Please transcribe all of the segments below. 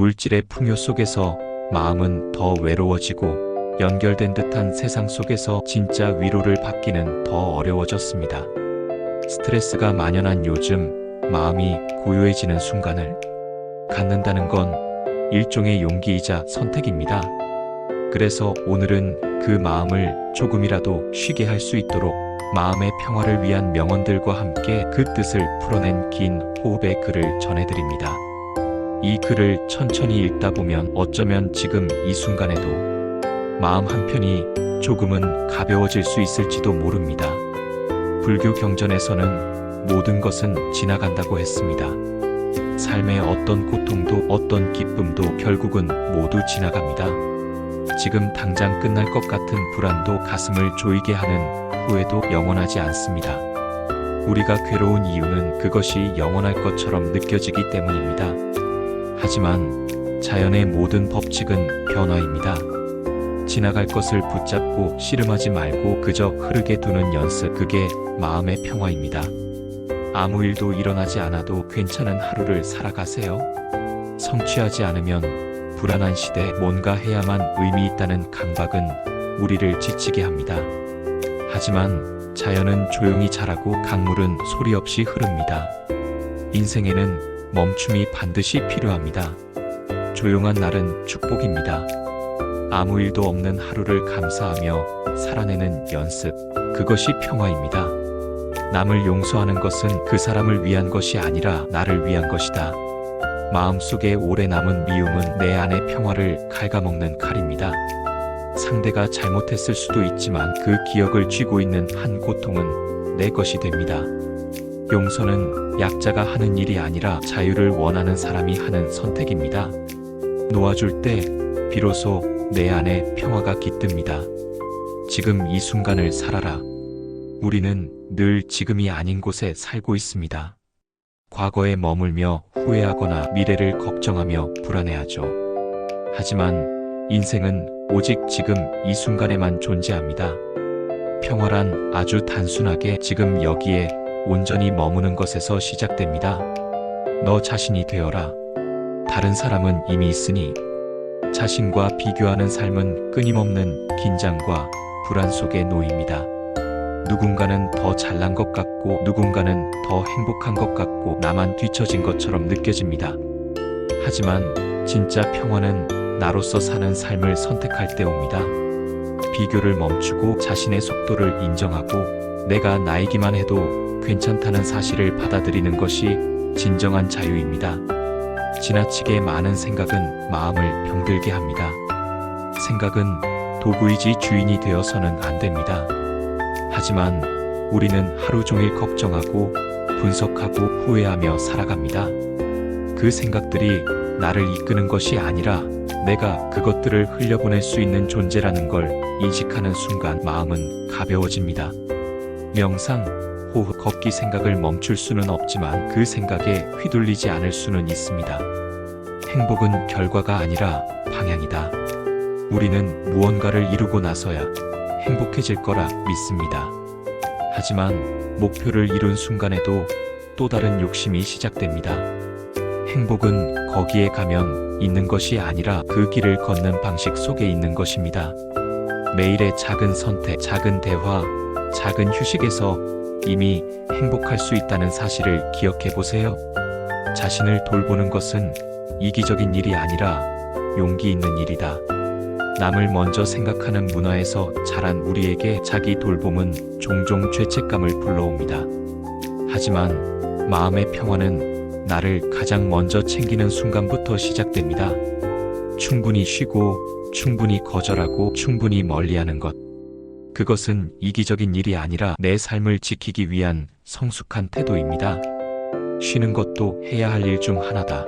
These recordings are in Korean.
물질의 풍요 속에서 마음은 더 외로워지고 연결된 듯한 세상 속에서 진짜 위로를 받기는 더 어려워졌습니다. 스트레스가 만연한 요즘 마음이 고요해지는 순간을 갖는다는 건 일종의 용기이자 선택입니다. 그래서 오늘은 그 마음을 조금이라도 쉬게 할 수 있도록 마음의 평화를 위한 명언들과 함께 그 뜻을 풀어낸 긴 호흡의 글을 전해드립니다. 이 글을 천천히 읽다 보면 어쩌면 지금 이 순간에도 마음 한편이 조금은 가벼워질 수 있을지도 모릅니다. 불교 경전에서는 모든 것은 지나간다고 했습니다. 삶의 어떤 고통도 어떤 기쁨도 결국은 모두 지나갑니다. 지금 당장 끝날 것 같은 불안도 가슴을 조이게 하는 후회도 영원하지 않습니다. 우리가 괴로운 이유는 그것이 영원할 것처럼 느껴지기 때문입니다. 하지만 자연의 모든 법칙은 변화입니다. 지나갈 것을 붙잡고 씨름하지 말고 그저 흐르게 두는 연습, 그게 마음의 평화입니다. 아무 일도 일어나지 않아도 괜찮은 하루를 살아가세요. 성취하지 않으면 불안한 시대 뭔가 해야만 의미 있다는 강박은 우리를 지치게 합니다. 하지만 자연은 조용히 자라고 강물은 소리 없이 흐릅니다. 인생에는 멈춤이 반드시 필요합니다. 조용한 날은 축복입니다. 아무 일도 없는 하루를 감사하며 살아내는 연습, 그것이 평화입니다. 남을 용서하는 것은 그 사람을 위한 것이 아니라 나를 위한 것이다. 마음속에 오래 남은 미움은 내 안의 평화를 갉아먹는 칼입니다. 상대가 잘못했을 수도 있지만 그 기억을 쥐고 있는 한 고통은 내 것이 됩니다. 용서는 약자가 하는 일이 아니라 자유를 원하는 사람이 하는 선택입니다. 놓아줄 때 비로소 내 안에 평화가 깃듭니다. 지금 이 순간을 살아라. 우리는 늘 지금이 아닌 곳에 살고 있습니다. 과거에 머물며 후회하거나 미래를 걱정하며 불안해하죠. 하지만 인생은 오직 지금 이 순간에만 존재합니다. 평화란 아주 단순하게 지금 여기에 온전히 머무는 것에서 시작됩니다. 너 자신이 되어라. 다른 사람은 이미 있으니. 자신과 비교하는 삶은 끊임없는 긴장과 불안 속에 놓입니다. 누군가는 더 잘난 것 같고 누군가는 더 행복한 것 같고 나만 뒤처진 것처럼 느껴집니다. 하지만 진짜 평화는 나로서 사는 삶을 선택할 때 옵니다. 비교를 멈추고 자신의 속도를 인정하고 내가 나이기만 해도 괜찮다는 사실을 받아들이는 것이 진정한 자유입니다. 지나치게 많은 생각은 마음을 병들게 합니다. 생각은 도구이지 주인이 되어서는 안 됩니다. 하지만 우리는 하루 종일 걱정하고 분석하고 후회하며 살아갑니다. 그 생각들이 나를 이끄는 것이 아니라 내가 그것들을 흘려보낼 수 있는 존재라는 걸 인식하는 순간 마음은 가벼워집니다. 명상, 호흡, 걷기 생각을 멈출 수는 없지만 그 생각에 휘둘리지 않을 수는 있습니다. 행복은 결과가 아니라 방향이다. 우리는 무언가를 이루고 나서야 행복해질 거라 믿습니다. 하지만 목표를 이룬 순간에도 또 다른 욕심이 시작됩니다. 행복은 거기에 가면 있는 것이 아니라 그 길을 걷는 방식 속에 있는 것입니다. 매일의 작은 선택, 작은 대화, 작은 휴식에서 이미 행복할 수 있다는 사실을 기억해 보세요. 자신을 돌보는 것은 이기적인 일이 아니라 용기 있는 일이다. 남을 먼저 생각하는 문화에서 자란 우리에게 자기 돌봄은 종종 죄책감을 불러옵니다. 하지만 마음의 평화는 나를 가장 먼저 챙기는 순간부터 시작됩니다. 충분히 쉬고, 충분히 거절하고, 충분히 멀리하는 것. 그것은 이기적인 일이 아니라 내 삶을 지키기 위한 성숙한 태도입니다. 쉬는 것도 해야 할 일 중 하나다.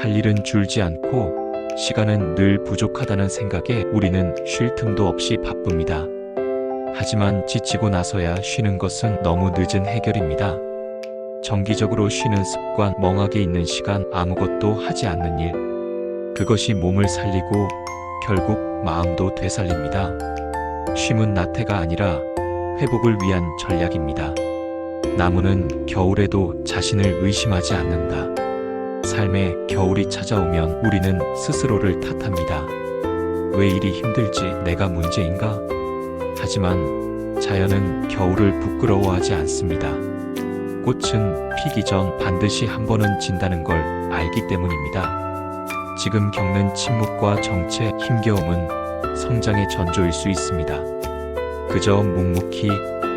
할 일은 줄지 않고 시간은 늘 부족하다는 생각에 우리는 쉴 틈도 없이 바쁩니다. 하지만 지치고 나서야 쉬는 것은 너무 늦은 해결입니다. 정기적으로 쉬는 습관, 멍하게 있는 시간, 아무것도 하지 않는 일. 그것이 몸을 살리고 결국 마음도 되살립니다. 쉼은 나태가 아니라 회복을 위한 전략입니다. 나무는 겨울에도 자신을 의심하지 않는다. 삶에 겨울이 찾아오면 우리는 스스로를 탓합니다. 왜 이리 힘들지? 내가 문제인가? 하지만 자연은 겨울을 부끄러워하지 않습니다. 꽃은 피기 전 반드시 한 번은 진다는 걸 알기 때문입니다. 지금 겪는 침묵과 정체, 힘겨움은 성장의 전조일 수 있습니다. 그저 묵묵히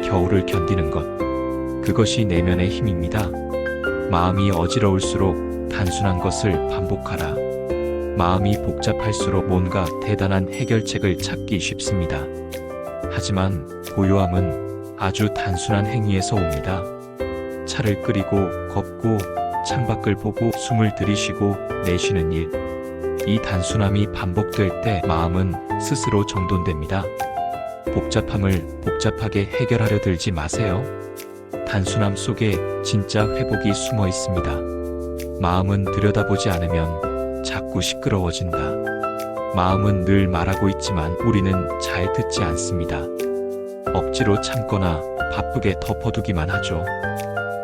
겨울을 견디는 것, 그것이 내면의 힘입니다. 마음이 어지러울수록 단순한 것을 반복하라. 마음이 복잡할수록 뭔가 대단한 해결책을 찾기 쉽습니다. 하지만 고요함은 아주 단순한 행위에서 옵니다. 차를 끓이고 걷고 창밖을 보고 숨을 들이쉬고 내쉬는 일. 이 단순함이 반복될 때 마음은 스스로 정돈됩니다. 복잡함을 복잡하게 해결하려 들지 마세요. 단순함 속에 진짜 회복이 숨어 있습니다. 마음은 들여다보지 않으면 자꾸 시끄러워진다. 마음은 늘 말하고 있지만 우리는 잘 듣지 않습니다. 억지로 참거나 바쁘게 덮어두기만 하죠.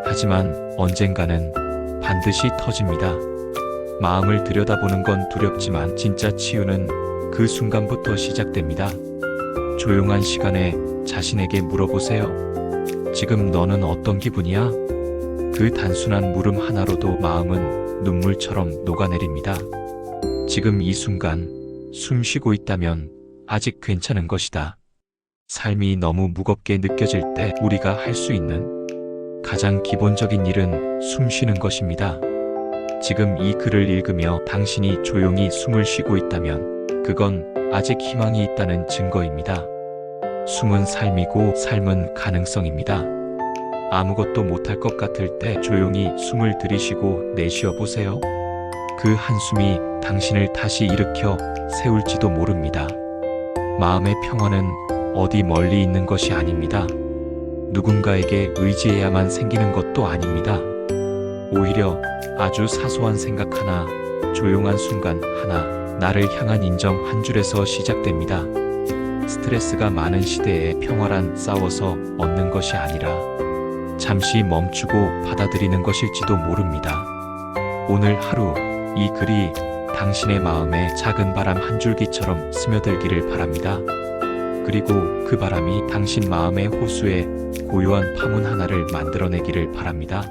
하지만 언젠가는 반드시 터집니다. 마음을 들여다보는 건 두렵지만 진짜 치유는 그 순간부터 시작됩니다. 조용한 시간에 자신에게 물어보세요. 지금 너는 어떤 기분이야? 그 단순한 물음 하나로도 마음은 눈물처럼 녹아내립니다. 지금 이 순간 숨 쉬고 있다면 아직 괜찮은 것이다. 삶이 너무 무겁게 느껴질 때 우리가 할 수 있는 가장 기본적인 일은 숨 쉬는 것입니다. 지금 이 글을 읽으며 당신이 조용히 숨을 쉬고 있다면 그건 아직 희망이 있다는 증거입니다. 숨은 삶이고 삶은 가능성입니다. 아무것도 못할 것 같을 때 조용히 숨을 들이쉬고 내쉬어 보세요. 그 한숨이 당신을 다시 일으켜 세울지도 모릅니다. 마음의 평화는 어디 멀리 있는 것이 아닙니다. 누군가에게 의지해야만 생기는 것도 아닙니다. 오히려 아주 사소한 생각 하나, 조용한 순간 하나, 나를 향한 인정 한 줄에서 시작됩니다. 스트레스가 많은 시대에 평화란 싸워서 얻는 것이 아니라 잠시 멈추고 받아들이는 것일지도 모릅니다. 오늘 하루 이 글이 당신의 마음에 작은 바람 한 줄기처럼 스며들기를 바랍니다. 그리고 그 바람이 당신 마음의 호수에 고요한 파문 하나를 만들어내기를 바랍니다.